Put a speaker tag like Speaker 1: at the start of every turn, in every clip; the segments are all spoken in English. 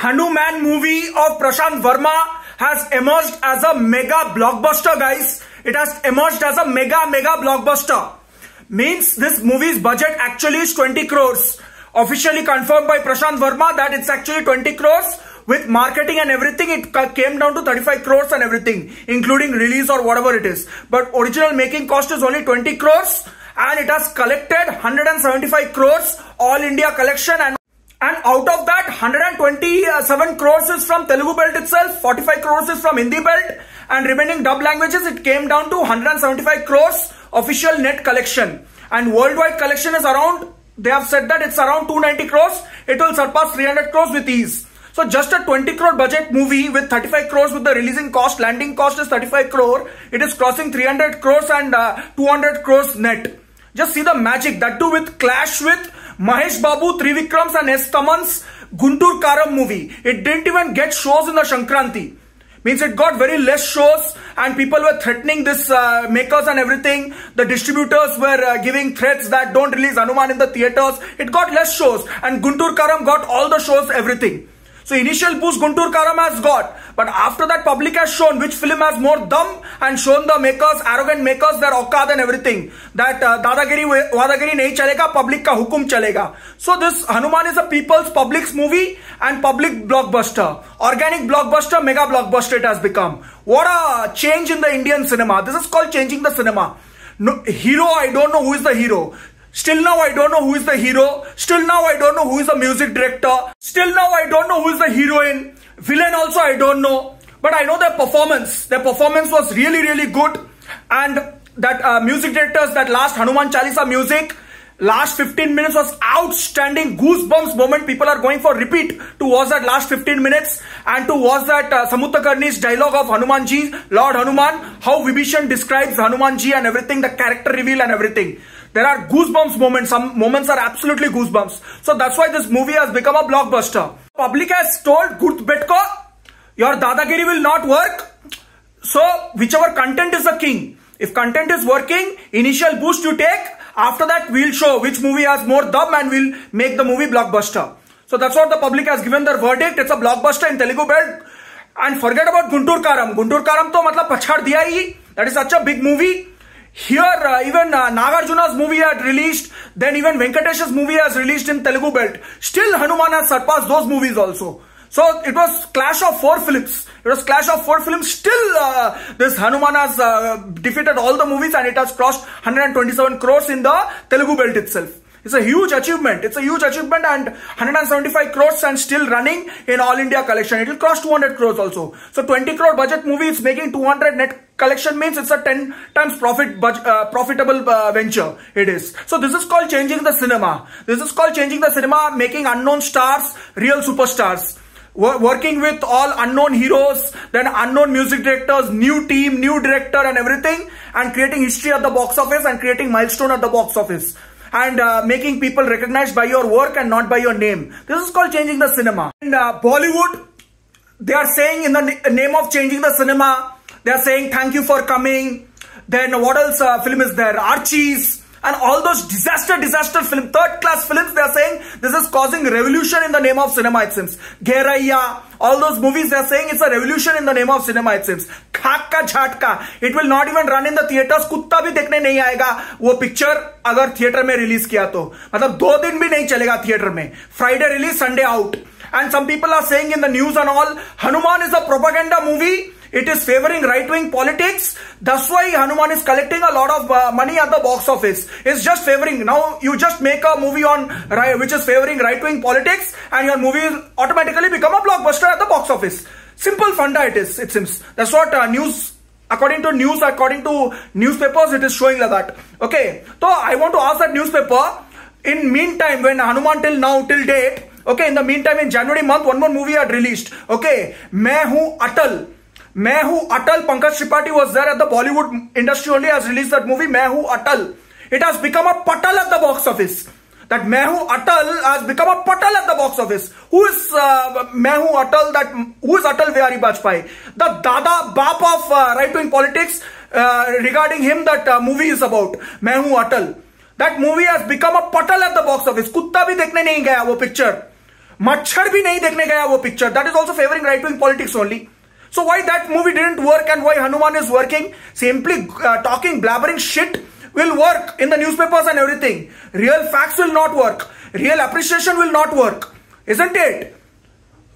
Speaker 1: Hanuman movie of Prashant Verma has emerged as a mega blockbuster, guys. It has emerged as a mega blockbuster. Means this movie's budget actually is 20 crores. Officially confirmed by Prashant Verma that it's actually 20 crores. With marketing and everything, it came down to 35 crores and everything, including release or whatever it is. But original making cost is only 20 crores and it has collected 175 crores all India collection, and out of that 127 crores is from Telugu belt itself, 45 crores is from Hindi belt, and remaining dub languages it came down to 175 crores official net collection. And worldwide collection is around, they have said that it's around 290 crores. It will surpass 300 crores with ease. So just a 20 crore budget movie with 35 crores with the releasing cost, landing cost is 35 crore. It is crossing 300 crores and 200 crores net. Just see the magic, that too with clash with Mahesh Babu, Trivikrams and S. Taman's Guntur Karam movie. It didn't even get shows in the Shankranti. Means it got very less shows and people were threatening this makers and everything. The distributors were giving threats that don't release Hanuman in the theaters. It got less shows and Guntur Karam got all the shows, everything. So initial boost Guntur Karam has got, but after that public has shown which film has more dum and shown the makers, arrogant makers, their auqad and everything. That dadagiri wadagiri nahi chalega, public ka hukum chalega. So this Hanuman is a people's public's movie and public blockbuster. Organic blockbuster, mega blockbuster it has become. What a change in the Indian cinema. This is called changing the cinema. No, hero, I don't know who is the hero. Still now I don't know who is the hero. Still now I don't know who is the music director. Still now I don't know who is the heroine. Villain also I don't know. But I know their performance. Their performance was really good. And that music directors, that last Hanuman Chalisa music, last 15 minutes was outstanding. Goosebumps moment. People are going for repeat to watch that last 15 minutes and to watch that Samutakarni's dialogue of Hanumanji, Lord Hanuman, how Vibhishan describes Hanumanji and everything, the character reveal and everything. There are goosebumps moments. Some moments are absolutely goosebumps. So that's why this movie has become a blockbuster. Public has told Gurt Betko, your dadagiri will not work. So whichever content is the king. If content is working, initial boost you take. After that, we'll show which movie has more dum and we'll make the movie blockbuster. So that's what the public has given their verdict. It's a blockbuster in Telugu belt. And forget about Guntur Karam. Guntur Karam to matlab pachhad diya hi. That is such a big movie. Here even Nagarjuna's movie had released, then even Venkatesh's movie has released in Telugu belt. Still Hanuman has surpassed those movies also. So it was clash of 4 films. It was clash of 4 films. Still this Hanuman has defeated all the movies and it has crossed 127 crores in the Telugu belt itself. It's a huge achievement. It's a huge achievement and 175 crores and still running in all India collection. It will cross 200 crores also. So 20 crore budget movie is making 200 net collection, means it's a 10 times profitable venture. It is. So this is called changing the cinema. This is called changing the cinema, making unknown stars real superstars. Working with all unknown heroes, then unknown music directors, new team, new director and everything, and creating history at the box office and creating milestone at the box office. And making people recognized by your work and not by your name. This is called changing the cinema. In Bollywood, they are saying in the name of changing the cinema, they are saying thank you for coming. Then what else film is there? Archies. And all those disaster film, third class films, they are saying this is causing revolution in the name of cinema, it seems. Gheraiya, all those movies, they are saying it's a revolution in the name of cinema, it seems. Khakka Jhatka, it will not even run in the theaters. Kutta bhi dekhne nahi aayega wo picture agar theater mein release kiya to. Matlab 2 din bhi nahi chalega theater mein. Friday release, Sunday out. And some people are saying in the news and all, Hanuman is a propaganda movie. It is favoring right-wing politics. That's why Hanuman is collecting a lot of money at the box office. It's just favoring. Now you just make a movie on which is favoring right-wing politics and your movie will automatically become a blockbuster at the box office. Simple funda it is, it seems. That's what according to newspapers, it is showing like that. Okay. So I want to ask that newspaper, in meantime, when Hanuman till date, okay, in the meantime, in January month, one more movie had released. Okay. Main Hoon Atal. Main Hoon Atal, Pankaj Tripathi was there at the Bollywood industry only, has released that movie, Main Hoon Atal. It has become a patal at the box office. That Main Hoon Atal has become a patal at the box office. Who is Main Hoon Atal? Who is Atal Bihari Vajpayee? The Dada Bap of right-wing politics. Regarding him, that movie is about Main Hoon Atal. That movie has become a patal at the box office. Kutta bhi dekhne nahi gaya wo picture. मच्छर भी नहीं देखने गया वो picture. That is also favoring right wing politics only. So why that movie didn't work and why Hanuman is working? Simply talking, blabbering shit will work in the newspapers and everything. Real facts will not work. Real appreciation will not work. Isn't it?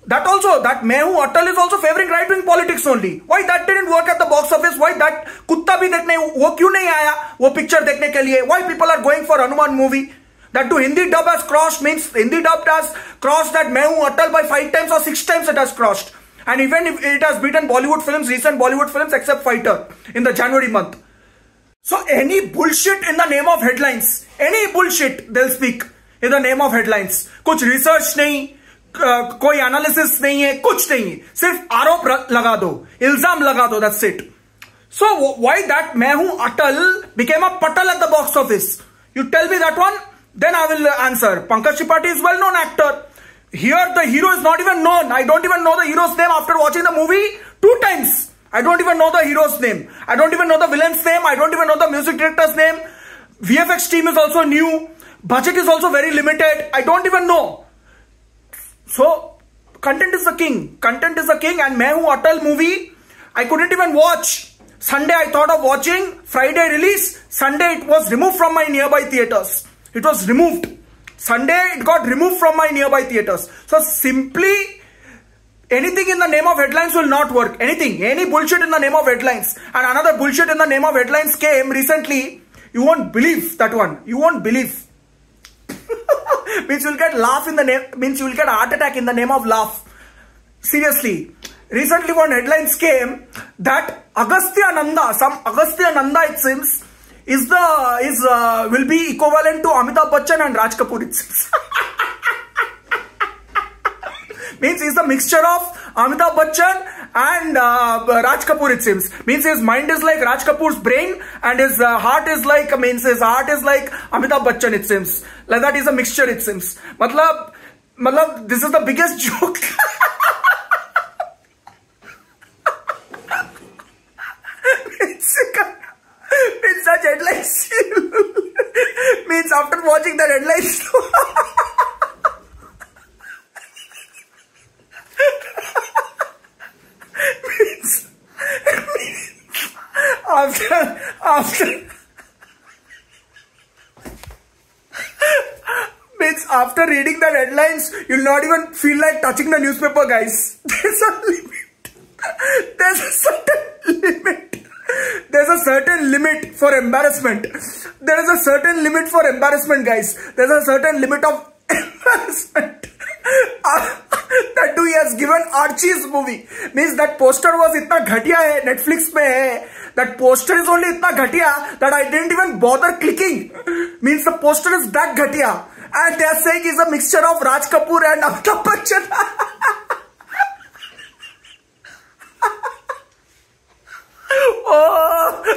Speaker 1: That also, that Main Hoon Atal is also favoring right wing politics only. Why that didn't work at the box office? Why that Kutta bhi dekhne, wo kyun nahi aaya? Wo picture dekhne ke liye. Why people are going for Hanuman movie? That to Hindi dub has crossed means Hindi dub has crossed that Main Hoon Atal by 5 times or 6 times it has crossed. And even if it has beaten Bollywood films, recent Bollywood films except Fighter in the January month. So any bullshit in the name of headlines, any bullshit they'll speak in the name of headlines. कुछ research नहीं, कोई analysis नहीं है, कुछ नहीं है, सिर्फ आरोप लगा दो, इल्जाम लगा दो, that's it. So why that Main Hoon Atal became a patal at the box office? You tell me that one, then I will answer. Pankaj Tripathi is well-known actor. Here the hero is not even known. I don't even know the hero's name after watching the movie 2 times. I don't even know the hero's name. I don't even know the villain's name. I don't even know the music director's name. VFX team is also new. Budget is also very limited. I don't even know. So, content is the king. Content is the king. And Main Hoon Atal movie, I couldn't even watch. Sunday I thought of watching. Friday release. Sunday it was removed from my nearby theaters. It was removed. Sunday it got removed from my nearby theaters. So simply anything in the name of headlines will not work. Anything, any bullshit in the name of headlines. And another bullshit in the name of headlines came recently. You won't believe that one. You won't believe. Means you'll get laugh in the name, means you'll get a heart attack in the name of laugh. Seriously. Recently one headlines came that Agastya Nanda, some Agastya Nanda it seems, will be equivalent to Amitabh Bachchan and Raj Kapoor it seems. Means he's the mixture of Amitabh Bachchan and Raj Kapoor it seems. Means his mind is like Raj Kapoor's brain and his heart is like, his heart is like Amitabh Bachchan it seems. Like that is a mixture it seems. Matlab, this is the biggest joke. Means such headlines. Means after watching the headlines. After reading the headlines, you'll not even feel like touching the newspaper, guys. There's a limit. There's a certain limit. There's a certain limit for embarrassment. There is a certain limit for embarrassment, guys. There's a certain limit of embarrassment. That too he has given Archie's movie. Means that poster was itna ghatiya hai, Netflix mein hai. That poster is only itna ghatiya that I didn't even bother clicking. Means the poster is that ghatiya. And they are saying it's a mixture of Raj Kapoor and Amitabh Bachchan. Oh.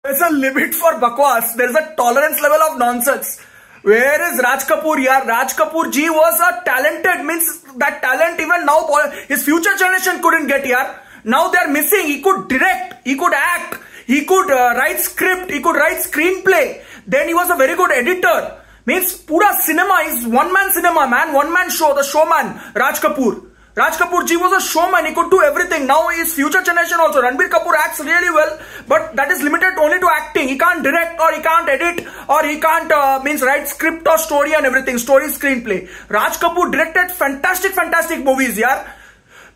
Speaker 1: There's a limit for bakwas. There's a tolerance level of nonsense. Where is Raj Kapoor here? Raj Kapoor ji was a talented, means that talent even now his future generation couldn't get here. Now they are missing. He could direct, he could act, he could write script, he could write screenplay. Then he was a very good editor. Means pura cinema is one-man cinema, man. One-man show, the showman, Raj Kapoor. Raj Kapoor ji was a showman. He could do everything. Now his future generation also. Ranbir Kapoor acts really well, but that is limited only to acting. He can't direct or he can't edit or he can't write script or story and everything. Story, screenplay. Raj Kapoor directed fantastic movies, yeah.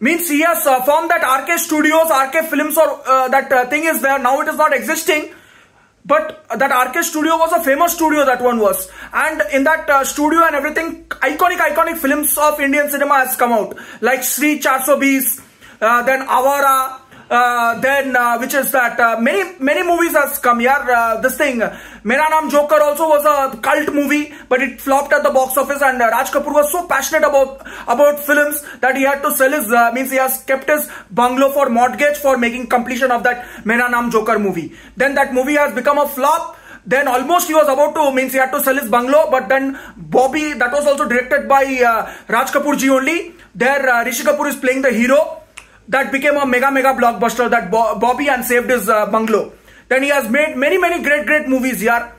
Speaker 1: Means he has formed that RK Studios, RK Films or that thing is there. Now it is not existing. But that RK Studio was a famous studio, that one was. And in that studio and everything, iconic films of Indian cinema has come out. Like Sri 420, then Avara, then which is that, many movies has come here. This thing, Mera Naam Joker also was a cult movie, but it flopped at the box office. And Raj Kapoor was so passionate about films that he had to sell his, means he has kept his bungalow for mortgage for making completion of that Mera Naam Joker movie. Then that movie has become a flop. Then almost he was about to, means he had to sell his bungalow, but then Bobby, that was also directed by Raj Kapoor ji only. There Rishi Kapoor is playing the hero. That became a mega blockbuster, that Bobby, and saved his bungalow. Then he has made many great movies here.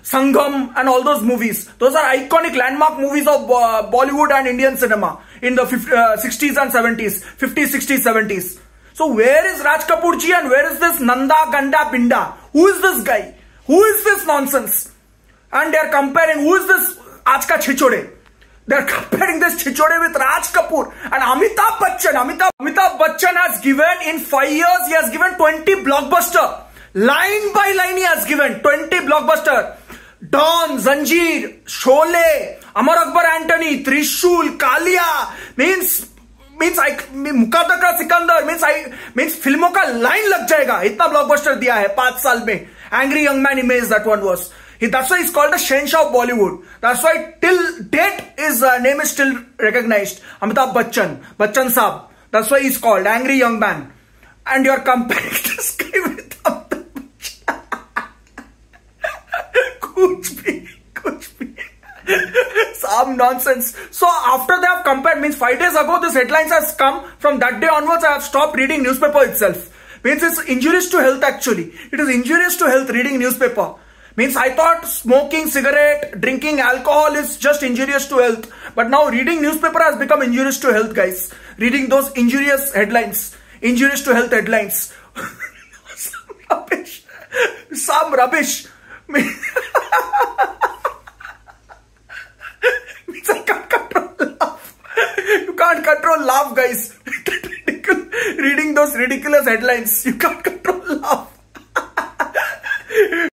Speaker 1: Sangam and all those movies. Those are iconic landmark movies of Bollywood and Indian cinema in the 60s and 70s, 50s, 60s, 70s. So where is Raj Kapoor ji and where is this Nanda Ganda Pinda? Who is this guy? Who is this nonsense? And they are comparing, who is this Aaj Ka Chichode? They are comparing this Chichode with Raj Kapoor and Amitabh Bachchan. Amitabh Bachchan has given, in 5 years, he has given 20 blockbuster. Line by line he has given 20 blockbuster. Dawn, Zanjeer, Sholay, Amar Akbar Anthony, Trishul, Kalia, means Muqaddar ka Sikandar, means फिल्मों का line लग जाएगा. इतना blockbuster दिया है 5 साल में. Angry Young Man Image, that one was. That's why he's called the Shahenshah of Bollywood. That's why till date his name is still recognized. Amitabh Bachchan, Bachchan Saab. That's why he's called Angry Young Man. And you're comparing this guy with Amitabh Bachchan. Kuch bhi. Some nonsense. So after they have compared, means 5 days ago this headlines has come. From that day onwards I have stopped reading newspaper itself. Means it's injurious to health actually. It is injurious to health reading newspaper. Means I thought smoking cigarette, drinking alcohol is just injurious to health. But now reading newspaper has become injurious to health, guys. Reading those injurious headlines. Injurious to health headlines. Some rubbish. Means I can't control laugh. You can't control laugh, guys. Reading those ridiculous headlines. You can't control laugh.